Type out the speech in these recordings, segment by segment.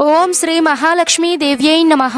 ఓం శ్రీ మహాలక్ష్మీ దేవ్యై నమః.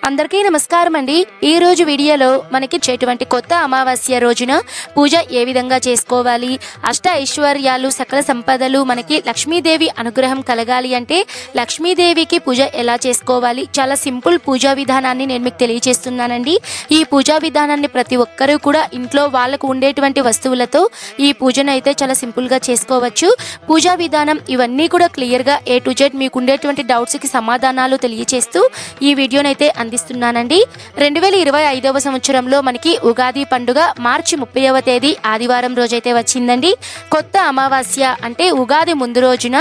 అందరికీ నమస్కారం అండి. ఈ రోజు వీడియోలో మనకి చేటువంటి కొత్త అమావాస్య రోజున పూజ ఏ విధంగా చేసుకోవాలి, అష్ట ఐశ్వర్యాలు సకల సంపదలు మనకి లక్ష్మీదేవి అనుగ్రహం కలగాలి అంటే లక్ష్మీదేవికి పూజ ఎలా చేసుకోవాలి, చాలా సింపుల్ పూజా విధానాన్ని నేను మీకు తెలియజేస్తున్నానండి. ఈ పూజా విధానాన్ని ప్రతి ఒక్కరూ కూడా ఇంట్లో వాళ్ళకు ఉండేటువంటి వస్తువులతో ఈ పూజను అయితే చాలా సింపుల్గా చేసుకోవచ్చు. పూజా విధానం ఇవన్నీ కూడా క్లియర్గా A to Z మీకు ఉండేటువంటి డౌట్స్కి సమాధానాలు తెలియజేస్తూ ఈ వీడియోనైతే అందిస్తున్నానండి. 2025వ సంవత్సరంలో మనకి ఉగాది పండుగ మార్చి 30వ తేదీ ఆదివారం రోజైతే వచ్చిందండి. కొత్త అమావాస్య అంటే ఉగాది ముందు రోజున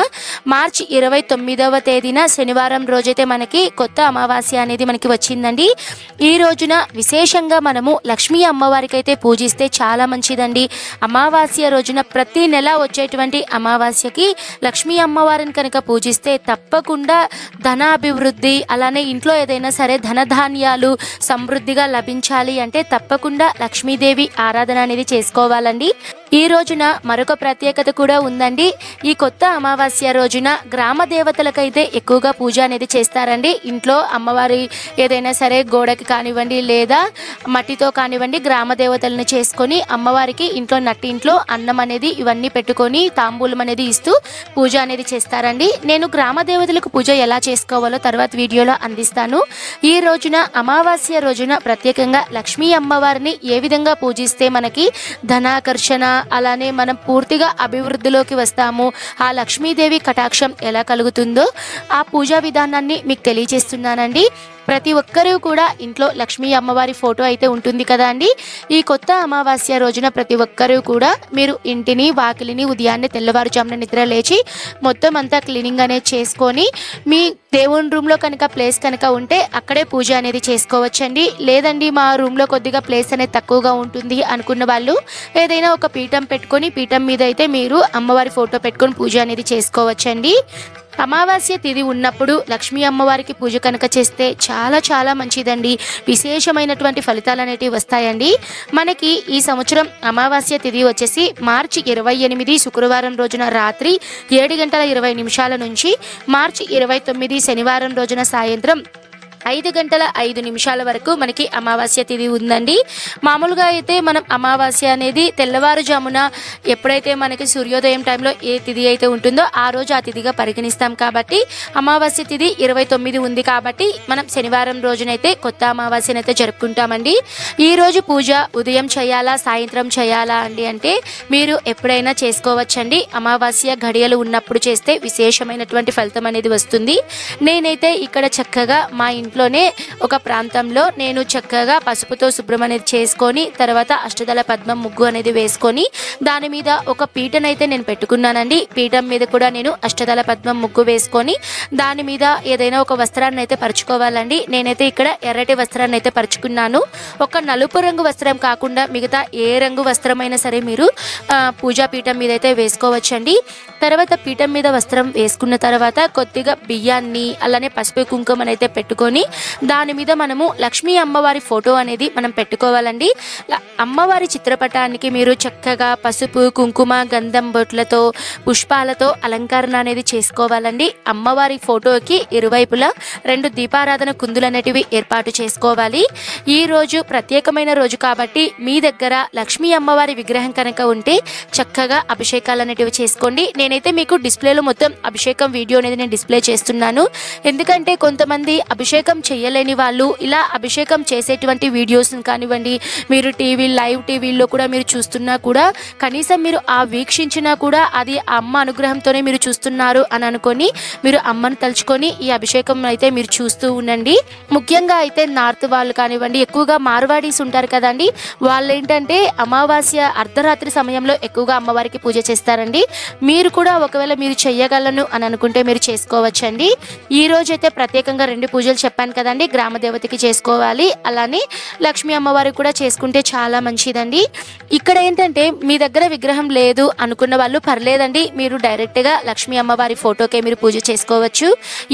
మార్చి 29వ తేదీన శనివారం రోజైతే మనకి కొత్త అమావాస్య అనేది మనకి వచ్చిందండి. ఈ రోజున విశేషంగా మనము లక్ష్మీ అమ్మవారికి అయితే పూజిస్తే చాలా మంచిదండి. అమావాస్య రోజున ప్రతి నెల వచ్చేటువంటి అమావాస్యకి లక్ష్మీ అమ్మవారిని కనుక పూజిస్తే తప్పకుండా ధనాభివృద్ధి, అలానే ఇంట్లో ఏదైనా సరే ధనధాన్యాలు సమృద్ధిగా లభించాలి అంటే తప్పకుండా లక్ష్మీదేవి ఆరాధన అనేది చేసుకోవాలండి. ఈ రోజున మరొక ప్రత్యేకత కూడా ఉందండి. ఈ కొత్త అమావాస్య రోజున గ్రామ దేవతలకైతే ఎక్కువగా పూజ అనేది చేస్తారండి. ఇంట్లో అమ్మవారి ఏదైనా సరే గోడకి కానివ్వండి లేదా మట్టితో కానివ్వండి గ్రామ దేవతలను చేసుకొని అమ్మవారికి ఇంట్లో అన్నం అనేది ఇవన్నీ పెట్టుకొని తాంబూలం అనేది ఇస్తూ పూజ అనేది చేస్తారండి. నేను గ్రామ దేవతలకు పూజ ఎలా చేసుకోవాలో తర్వాత వీడియోలో అందిస్తాను. ఈ రోజున అమావాస్య రోజున ప్రత్యేకంగా లక్ష్మీ అమ్మవారిని ఏ విధంగా పూజిస్తే మనకి ధనాకర్షణ, అలానే మనం పూర్తిగా అభివృద్ధిలోకి వస్తాము, ఆ లక్ష్మీదేవి కటాక్షం ఎలా కలుగుతుందో ఆ పూజా విధానాన్ని మీకు తెలియజేస్తున్నానండి. ప్రతి ఒక్కరూ కూడా ఇంట్లో లక్ష్మీ అమ్మవారి ఫోటో అయితే ఉంటుంది కదా అండి. ఈ కొత్త అమావాస్య రోజున ప్రతి ఒక్కరూ కూడా మీరు ఇంటిని వాకిలిని ఉదయాన్నే తెల్లవారుజామున నిద్ర లేచి మొత్తం అంతా క్లీనింగ్ అనేది చేసుకొని మీ దేవుని రూమ్లో కనుక ప్లేస్ కనుక ఉంటే అక్కడే పూజ అనేది చేసుకోవచ్చండి. లేదండి మా రూమ్లో కొద్దిగా ప్లేస్ అనేది తక్కువగా ఉంటుంది అనుకున్న వాళ్ళు ఏదైనా ఒక పీఠం పెట్టుకొని పీఠం మీద అయితే మీరు అమ్మవారి ఫోటో పెట్టుకొని పూజ అనేది చేసుకోవచ్చండి. అమావాస్య తిథి ఉన్నప్పుడు లక్ష్మీ అమ్మవారికి పూజ కనుక చేస్తే చాలా చాలా మంచిదండి. విశేషమైనటువంటి ఫలితాలు అనేటివి వస్తాయండి. మనకి ఈ సంవత్సరం అమావాస్య తిథి వచ్చేసి మార్చి 28 శుక్రవారం రోజున రాత్రి 7:20 నుంచి మార్చి 29 శనివారం రోజున సాయంత్రం 5:05 వరకు మనకి అమావాస్య తిథి ఉందండి. మామూలుగా అయితే మనం అమావాస్య అనేది తెల్లవారుజామున ఎప్పుడైతే మనకి సూర్యోదయం టైంలో ఏ తిథి అయితే ఉంటుందో ఆ రోజు ఆ తిథిగా పరిగణిస్తాం కాబట్టి అమావాస్య తిథి 29 ఉంది కాబట్టి మనం శనివారం రోజునైతే కొత్త అమావాస్యను అయితే జరుపుకుంటామండి. ఈ రోజు పూజ ఉదయం చేయాలా సాయంత్రం చేయాలా అండి అంటే మీరు ఎప్పుడైనా చేసుకోవచ్చండి. అమావాస్య ఘడియలు ఉన్నప్పుడు చేస్తే విశేషమైనటువంటి ఫలితం అనేది వస్తుంది. నేనైతే ఇక్కడ చక్కగా మా ఇంట్లోనే ఒక ప్రాంతంలో నేను చక్కగా పసుపుతో శుభ్రం అనేది చేసుకొని తర్వాత అష్టదళ పద్మం ముగ్గు అనేది వేసుకొని దాని మీద ఒక పీటనైతే నేను పెట్టుకున్నానండి. పీఠం మీద కూడా నేను అష్టదళ పద్మం ముగ్గు వేసుకొని దాని మీద ఏదైనా ఒక వస్త్రాన్ని అయితే పరుచుకోవాలండి. నేనైతే ఇక్కడ ఎర్రటి వస్త్రాన్ని అయితే పరుచుకున్నాను. ఒక నలుపు రంగు వస్త్రం కాకుండా మిగతా ఏ రంగు వస్త్రమైనా సరే మీరు పూజా పీఠం మీద అయితే వేసుకోవచ్చండి. తర్వాత పీఠం మీద వస్త్రం వేసుకున్న తర్వాత కొద్దిగా బియ్యాన్ని అలానే పసుపు కుంకుమనైతే పెట్టుకొని దాని మీద మనము లక్ష్మీ అమ్మవారి ఫోటో అనేది మనం పెట్టుకోవాలండి. అమ్మవారి చిత్రపటానికి మీరు చక్కగా పసుపు కుంకుమ గంధం బొట్లతో పుష్పాలతో అలంకరణ అనేది చేసుకోవాలండి. అమ్మవారి ఫోటోకి ఇరువైపులా 2 దీపారాధన కుందులు అనేటివి ఏర్పాటు చేసుకోవాలి. ఈ రోజు ప్రత్యేకమైన రోజు కాబట్టి మీ దగ్గర లక్ష్మీ అమ్మవారి విగ్రహం కనుక ఉంటే చక్కగా అభిషేకాలు అనేటివి చేసుకోండి. నేనైతే మీకు డిస్ప్లేలో మొత్తం అభిషేకం వీడియో అనేది నేను డిస్ప్లే చేస్తున్నాను. ఎందుకంటే కొంతమంది అభిషేకం చేయలేని వాళ్ళు ఇలా అభిషేకం చేసేటువంటి వీడియోస్ని కానివ్వండి మీరు లైవ్ టీవీల్లో కూడా మీరు చూస్తున్నా కూడా కనీసం మీరు ఆ వీక్షించినా కూడా అది అమ్మ అనుగ్రహంతోనే మీరు చూస్తున్నారు అని అనుకొని మీరు అమ్మను తలుచుకొని ఈ అభిషేకం అయితే మీరు చూస్తూ ఉండండి. ముఖ్యంగా అయితే నార్త్ వాళ్ళు కానివ్వండి ఎక్కువగా మార్వాడీస్ ఉంటారు కదండి, వాళ్ళు ఏంటంటే అమావాస్య అర్ధరాత్రి సమయంలో ఎక్కువగా అమ్మవారికి పూజ చేస్తారండి. మీరు కూడా ఒకవేళ మీరు చెయ్యగలను అని అనుకుంటే మీరు చేసుకోవచ్చండి. ఈ రోజు అయితే ప్రత్యేకంగా 2 పూజలు చెప్పాను చెప్పాను కదండి, గ్రామ దేవతకి చేసుకోవాలి, అలానే లక్ష్మీ అమ్మవారికి కూడా చేసుకుంటే చాలా మంచిదండి. ఇక్కడ ఏంటంటే మీ దగ్గర విగ్రహం లేదు అనుకున్న వాళ్ళు పర్లేదండి, మీరు డైరెక్ట్గా లక్ష్మీ అమ్మవారి ఫోటోకే మీరు పూజ చేసుకోవచ్చు.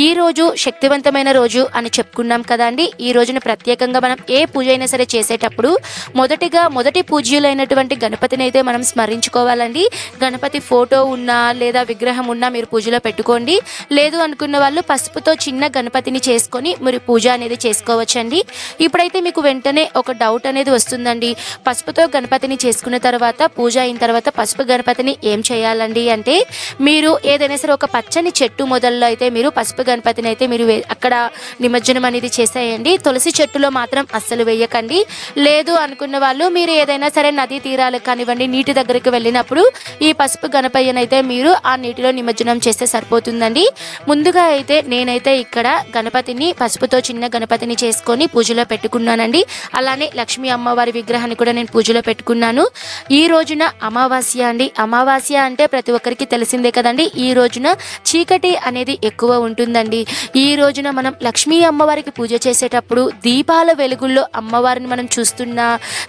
ఈ రోజు శక్తివంతమైన రోజు అని చెప్పుకున్నాం కదండి. ఈ రోజున ప్రత్యేకంగా మనం ఏ పూజ అయినా సరే చేసేటప్పుడు మొదటి పూజ్యులైనటువంటి గణపతిని అయితే మనం స్మరించుకోవాలండి. గణపతి ఫోటో ఉన్నా లేదా విగ్రహం ఉన్నా మీరు పూజలో పెట్టుకోండి. లేదు అనుకున్న వాళ్ళు పసుపుతో చిన్న గణపతిని చేసుకొని మీరు పూజ అనేది చేసుకోవచ్చండి. ఇప్పుడైతే మీకు వెంటనే ఒక డౌట్ అనేది వస్తుందండి, పసుపుతో గణపతిని చేసుకున్న తర్వాత పూజ అయిన తర్వాత పసుపు గణపతిని ఏం చేయాలండి అంటే, మీరు ఏదైనా సరే ఒక పచ్చని చెట్టు మొదల్లో అయితే మీరు పసుపు గణపతిని అయితే మీరు అక్కడ నిమజ్జనం అనేది చేసేయండి. తులసి చెట్టులో మాత్రం అస్సలు వేయకండి. లేదు అనుకున్న వాళ్ళు మీరు ఏదైనా సరే నదీ తీరాలకు కానివ్వండి, నీటి దగ్గరికి వెళ్ళినప్పుడు ఈ పసుపు గణపయ్యను అయితే మీరు ఆ నీటిలో నిమజ్జనం చేస్తే సరిపోతుందండి. ముందుగా అయితే నేనైతే ఇక్కడ గణపతిని పసుపుతో చిన్న గణపతిని చేసుకొని పూజలో పెట్టుకున్నానండి. అలానే లక్ష్మీ అమ్మవారి విగ్రహాన్ని కూడా నేను పూజలో పెట్టుకున్నాను. ఈ రోజున అమావాస్య అండి. అమావాస్య అంటే ప్రతి ఒక్కరికి తెలిసిందే కదండి. ఈ రోజున చీకటి అనేది ఎక్కువ ఉంటుందండి. ఈ రోజున మనం లక్ష్మీ అమ్మవారికి పూజ చేసేటప్పుడు దీపాల వెలుగుల్లో అమ్మవారిని మనం చూస్తున్నా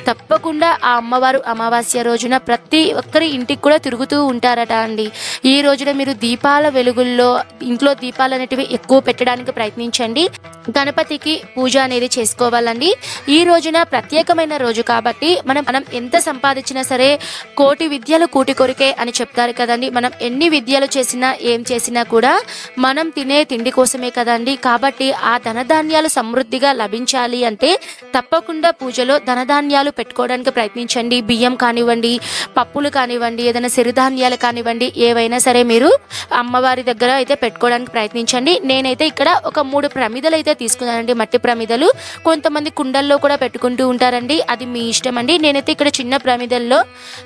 తప్పకుండా ఆ అమ్మవారు అమావాస్య రోజున ప్రతి ఒక్కరి ఇంటికి కూడా తిరుగుతూ ఉంటారట అండి. ఈ రోజున మీరు దీపాల వెలుగుల్లో ఇంట్లో దీపాలు అనేటివి ఎక్కువ పెట్టడానికి ప్రయత్నించండి. గణపతికి పూజ అనేది చేసుకోవాలండి. ఈ రోజున ప్రత్యేకమైన రోజు కాబట్టి మనం ఎంత సంపాదించినా సరే కోటి విద్యలు కూటి కొరికే అని చెప్తారు కదండి. మనం ఎన్ని విద్యలు చేసినా ఏం చేసినా కూడా మనం తినే తిండి కోసమే కదండి. కాబట్టి ఆ ధనధాన్యాలు సమృద్ధిగా లభించాలి అంటే తప్పకుండా పూజలో ధనధాన్యాలు పెట్టుకోవడానికి ప్రయత్నించండి. బియ్యం కానివ్వండి, పప్పులు కానివ్వండి, ఏదైనా సిరిధాన్యాలు కానివ్వండి, ఏవైనా సరే మీరు అమ్మవారి దగ్గర అయితే పెట్టుకోవడానికి ప్రయత్నించండి. నేనైతే ఇక్కడ ఒక 3 ప్రమిదలు అయితే తీసుకున్నానండి, మట్టి ప్రమిదలు. కొంతమంది కుండల్లో కూడా పెట్టుకుంటూ ఉంటారండి, అది మీ ఇష్టం అండి. నేనైతే ఇక్కడ చిన్న ప్రమిదల్లో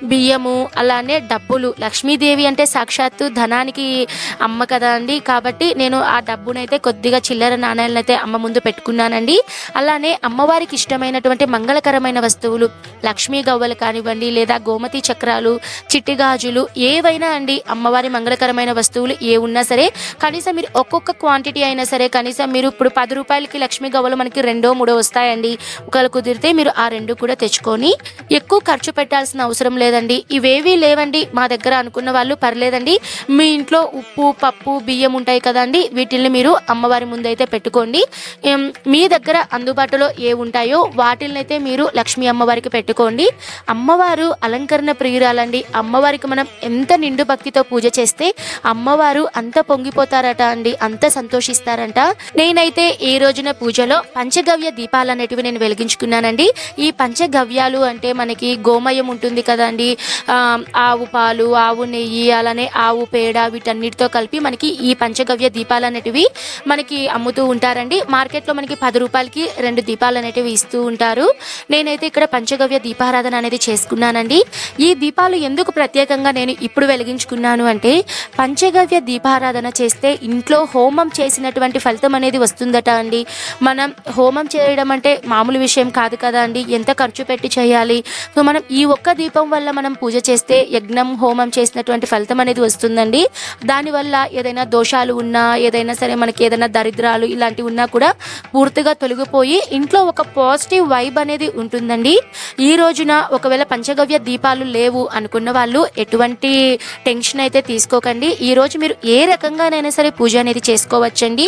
బియ్యము అలానే డబ్బులు, లక్ష్మీదేవి అంటే సాక్షాత్తు ధనానికి అమ్మ కదా అండి. కాబట్టి నేను ఆ డబ్బునైతే కొద్దిగా చిల్లర నాణ్యాలను అయితే అమ్మ ముందు పెట్టుకున్నానండి. అలానే అమ్మవారికి ఇష్టమైనటువంటి మంగళకరమైన వస్తువులు లక్ష్మీ గవ్వలు కానివ్వండి, లేదా గోమతి చక్రాలు, చిట్టి గాజులు, ఏవైనా అండి అమ్మవారి మంగళకరమైన వస్తువులు ఏ ఉన్నా సరే కనీసం మీరు ఒక్కొక్క క్వాంటిటీ అయినా సరే కనీసం మీరు ఇప్పుడు 10 రూపాయలకి లక్ష్మీ గవ్వలు మనకి 2-3 వస్తాయండి. ఒకవేళ కుదిరితే మీరు ఆ 2 కూడా తెచ్చుకొని ఎక్కువ ఖర్చు పెట్టాల్సిన అవసరం లేదండి. ఇవేవీ లేవండి మా దగ్గర అనుకున్న వాళ్ళు పర్లేదండి, మీ ఇంట్లో ఉప్పు, పప్పు, బియ్యం ఉంటాయి కదండి, వీటిల్ని మీరు అమ్మవారి ముందు అయితే పెట్టుకోండి. మీ దగ్గర అందుబాటులో ఏ ఉంటాయో వాటిల్ని అయితే మీరు లక్ష్మీ అమ్మవారికి పెట్టుకోండి. అమ్మవారు అలంకరణ ప్రియురాలండి. అమ్మవారికి మనం ఎంత నిండు భక్తితో పూజ చేస్తే అమ్మవారు అంత పొంగిపోతారట అండి, అంత సంతోషిస్తారంట. నేనైతే ఈ రోజున పూజలో పంచగవ్య దీపాలు అనేటివి నేను వెలిగించుకున్నానండి. ఈ పంచగవ్యాలు అంటే మనకి గోమయం ఉంటుంది కదండి, ఆవు పాలు, ఆవు నెయ్యి, అలానే ఆవు పేడ, వీటన్నిటితో కలిపి మనకి ఈ పంచగవ్య దీపాలు అనేటివి మనకి అమ్ముతూ ఉంటారండి. మార్కెట్లో మనకి 10 రూపాయలకి 2 దీపాలు అనేటివి ఇస్తూ ఉంటారు. నేనైతే ఇక్కడ పంచగవ్య దీపారాధన అనేది చేసుకున్నానండి. ఈ దీపాలు ఎందుకు ప్రత్యేకంగా నేను ఇప్పుడు వెలిగించుకున్నాను అంటే, పంచగవ్య దీపారాధన చేస్తే ఇంట్లో హోమం చేసినటువంటి ఫలితం అనేది వస్తుందట అండి. మనం హోమం చేయడం అంటే మామూలు విషయం కాదు కదా అండి, ఎంత ఖర్చు పెట్టి చేయాలి. సో మనం ఈ ఒక్క దీపం వల్ల మనం పూజ చేస్తే యజ్ఞం, హోమం చేసినటువంటి ఫలితం అనేది వస్తుందండి. దానివల్ల ఏదైనా దోషాలు ఉన్నా, ఏదైనా సరే మనకి ఏదైనా దరిద్రాలు ఇలాంటివి ఉన్నా కూడా పూర్తిగా తొలగిపోయి ఇంట్లో ఒక పాజిటివ్ వైబ్ అనేది ఉంటుందండి. ఈ రోజున ఒకవేళ పంచగవ్య దీపాలు లేవు అనుకున్న వాళ్ళు ఎటువంటి టెన్షన్ అయితే తీసుకోకండి. ఈ రోజు మీరు ఏ రకంగానైనా సరే పూజ అనేది చేసుకోవచ్చండి.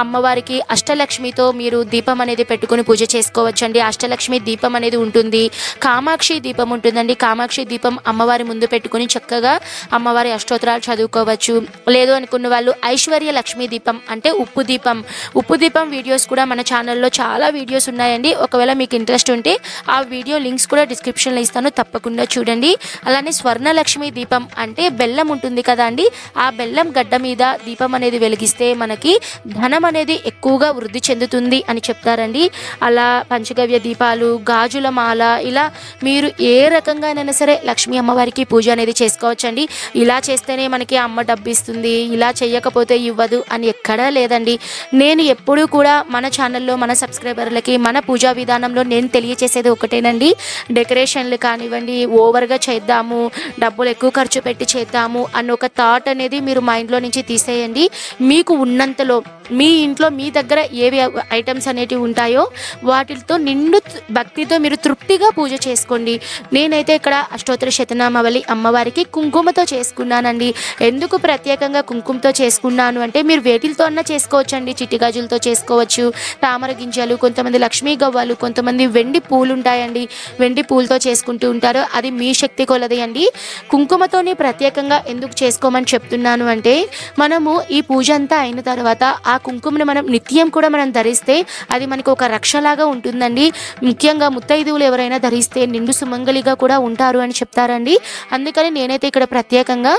అమ్మవారికి అష్టలక్ష్మితో మీరు దీపం అనేది పెట్టుకుని పూజ చేసుకోవచ్చండి. అష్టలక్ష్మి దీపం అనేది ఉంటుంది, కామాక్షి దీపం ఉంటుందండి. కామాక్షి దీపం అమ్మవారి ముందు పెట్టుకుని చక్కగా అమ్మవారి అష్టోత్తరాలు చదువుకోవచ్చు. లేదు అనుకున్న వాళ్ళు ఐశ్వర్య లక్ష్మీ దీపం అంటే ఉప్పు దీపం వీడియోస్ కూడా మన ఛానల్లో చాలా వీడియోస్ ఉన్నాయండి. ఒకవేళ మీకు ఇంట్రెస్ట్ ఉంటే ఆ వీడియో లింక్స్ కూడా డిస్క్రిప్షన్లో ఇస్తాను, తప్పకుండా చూడండి. అలానే స్వర్ణలక్ష్మి దీపం అంటే బెల్లం ఉంటుంది కదా అండి, ఆ బెల్లం గడ్డ మీద దీపం అనేది వెలిగిస్తే మనకి ధనం అనేది ఎక్కువగా వృద్ధి చెందుతుంది అని చెప్తారండి. అలా పంచగవ్య దీపాలు, గాజుల మాల, ఇలా మీరు ఏ రకంగానైనా సరే లక్ష్మీ అమ్మవారికి పూజ అనేది చేసుకోవచ్చండి. ఇలా చేస్తేనే మనకి అమ్మ డబ్బు ఇస్తుంది, ఇలా చేయకపోతే ఇవ్వదు అని ఎక్కడా లేదండి. నేను ఎప్పుడూ కూడా మన ఛానల్లో మన సబ్స్క్రైబర్లకి మన పూజా విధానంలో నేను తెలియచేసేది ఒకటేనండి, డెకరేషన్లు కానివ్వండి ఓవర్గా చేద్దాము, డబ్బులు ఎక్కువ ఖర్చు పెట్టి చేద్దాము అన్న ఒక థాట్ అనేది మీరు మైండ్లో నుంచి తీసేయండి. మీకు ఉన్నంతలో మీ ఇంట్లో మీ దగ్గర ఏవి ఐటమ్స్ అనేటివి ఉంటాయో వాటితో నిండు భక్తితో మీరు తృప్తిగా పూజ చేసుకోండి. నేనైతే ఇక్కడ అష్టోత్తర శతనామావళి అమ్మవారికి కుంకుమతో చేసుకున్నానండి. ఎందుకు ప్రత్యేకంగా కుంకుమతో చేసుకున్నాను అంటే మీరు వేటిలతో అన్నా చేసుకోవచ్చండి. చిట్టి గాజులతో చేసుకోవచ్చు, తామర గింజలు, కొంతమంది లక్ష్మీ గవ్వలు, కొంతమంది వెండి పూలు ఉంటాయండి, వెండి పూలతో చేసుకుంటూ ఉంటారు. అది మీ శక్తి కొలది అండి. కుంకుమతోనే ప్రత్యేకంగా ఎందుకు చేసుకోమని చెప్తున్నాను అంటే మనము ఈ పూజ అంతా అయిన తర్వాత ఆ కుంకుమను మనం నిత్యం కూడా మనం ధరిస్తే అది మనకు ఒక రక్షలాగా ఉంటుందండి. ముఖ్యంగా ముత్తైదువులు ఎవరైనా ధరిస్తే నిండు సుమంగలిగా కూడా ఉంటారు అని చెప్తారండి. అందుకని నేనైతే ఇక్కడ ప్రత్యేకంగా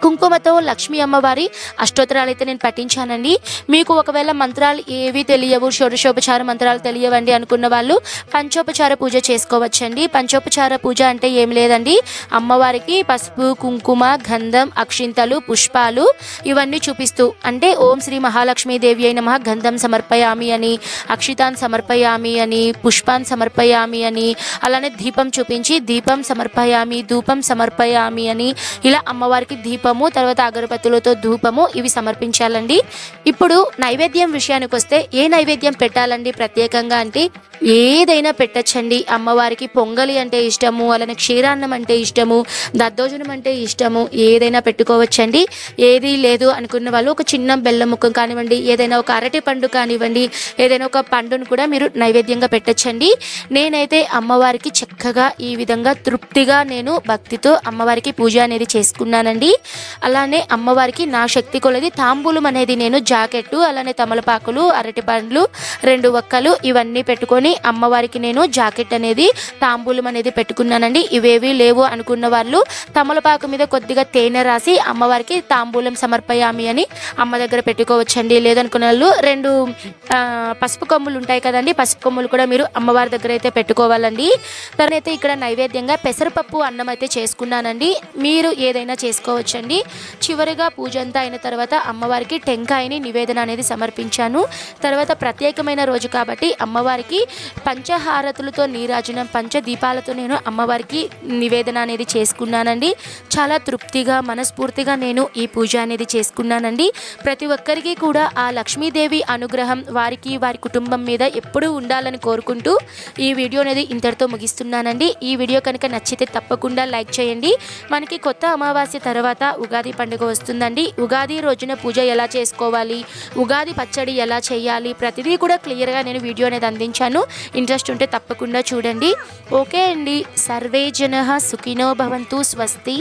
కుంకుమతో లక్ష్మీ అమ్మవారి అష్టోత్తరాలు అయితే నేను పఠించానండి. మీకు ఒకవేళ మంత్రాలు ఏవి తెలియవు, షోడశోపచార మంత్రాలు తెలియవండి అనుకున్న వాళ్ళు పంచోపచార పూజ చేసుకోవచ్చండి. పంచోపచార పూజ అంటే ఏం లేదండి, అమ్మవారికి పసుపు, కుంకుమ, గంధం, అక్షింతలు, పుష్పాలు ఇవన్నీ చూపిస్తూ అంటే ఓం శ్రీ మహాలక్ష్మీదేవి అయిన నమః గంధం సమర్పయామి అని, అక్షితాన్ సమర్పయామి అని, పుష్పాన్ సమర్పయామి అని, అలానే దీపం చూపించి దీపం సమర్పయామి, ధూపం సమర్పయామి అని ఇలా అమ్మవారికి దీపము, తర్వాత అగరబత్తులతో ధూపము ఇవి సమర్పించాలండి. ఇప్పుడు నైవేద్యం విషయానికి వస్తే ఏ నైవేద్యం పెట్టాలండి ప్రత్యేకంగా అంటే ఏదైనా పెట్టచ్చండి. అమ్మవారికి పొంగలి అంటే ఇష్టము, అలానే క్షీరాన్నం అంటే ఇష్టము, దద్దోజనం అంటే ఇష్టము, ఏదైనా పెట్టుకోవచ్చండి. ఏది లేదు అనుకున్న వాళ్ళు ఒక చిన్న బెల్లం ముక్కం కానివ్వండి, ఏదైనా ఒక అరటి పండు కానివ్వండి, ఏదైనా ఒక పండును కూడా మీరు నైవేద్యంగా పెట్టచ్చండి. నేనైతే అమ్మవారికి చక్కగా ఈ విధంగా తృప్తిగా నేను భక్తితో అమ్మవారికి పూజ అనేది చేసుకున్నానండి. అలానే అమ్మవారికి నా శక్తి కొలది తాంబూలం అనేది నేను జాకెట్టు, అలానే తమలపాకులు, అరటి పండ్లు, 2 వక్కలు ఇవన్నీ పెట్టుకొని అమ్మవారికి నేను జాకెట్ అనేది తాంబూలం అనేది పెట్టుకున్నానండి. ఇవేవి లేవు అనుకున్న వాళ్ళు తమలపాకు మీద కొద్దిగా తేనె రాసి అమ్మవారికి తాంబూలం సమర్పయామి అని అమ్మ దగ్గర పెట్టుకోవచ్చండి. లేదనుకున్న వాళ్ళు 2 పసుపు కొమ్ములు ఉంటాయి కదండి, పసుపు కొమ్ములు కూడా మీరు అమ్మవారి దగ్గర అయితే పెట్టుకోవాలండి. తర్వాత ఇక్కడ నైవేద్యంగా పెసరపప్పు అన్నం అయితే చేసుకున్నానండి. మీరు ఏదైనా చేసుకోవచ్చండి. చివరిగా పూజ అంతా అయిన తర్వాత అమ్మవారికి టెంకాయని నివేదన అనేది సమర్పించాను. తర్వాత ప్రత్యేకమైన రోజు కాబట్టి అమ్మవారికి పంచహారతులతో నీరాజనం, పంచదీపాలతో నేను అమ్మవారికి నివేదన అనేది చేసుకున్నానండి. చాలా తృప్తిగా మనస్ఫూర్తిగా నేను ఈ పూజ అనేది చేసుకున్నానండి. ప్రతి ఒక్కరికి కూడా ఆ లక్ష్మీదేవి అనుగ్రహం వారికి వారి కుటుంబం మీద ఎప్పుడూ ఉండాలని కోరుకుంటూ ఈ వీడియో అనేది ఇంతటితో ముగిస్తున్నానండి. ఈ వీడియో కనుక నచ్చితే తప్పకుండా లైక్ చేయండి. మనకి కొత్త అమావాస్య తర్వాత ఉగాది పండుగ వస్తుందండి. ఉగాది రోజున పూజ ఎలా చేసుకోవాలి, ఉగాది పచ్చడి ఎలా చేయాలి, ప్రతిదీ కూడా క్లియర్గా నేను వీడియో అనేది అందించాను. ఇంట్రెస్ట్ ఉంటే తప్పకుండా చూడండి. ఓకే అండి. సర్వే జనః సుఖినో భవంతు. స్వస్తి.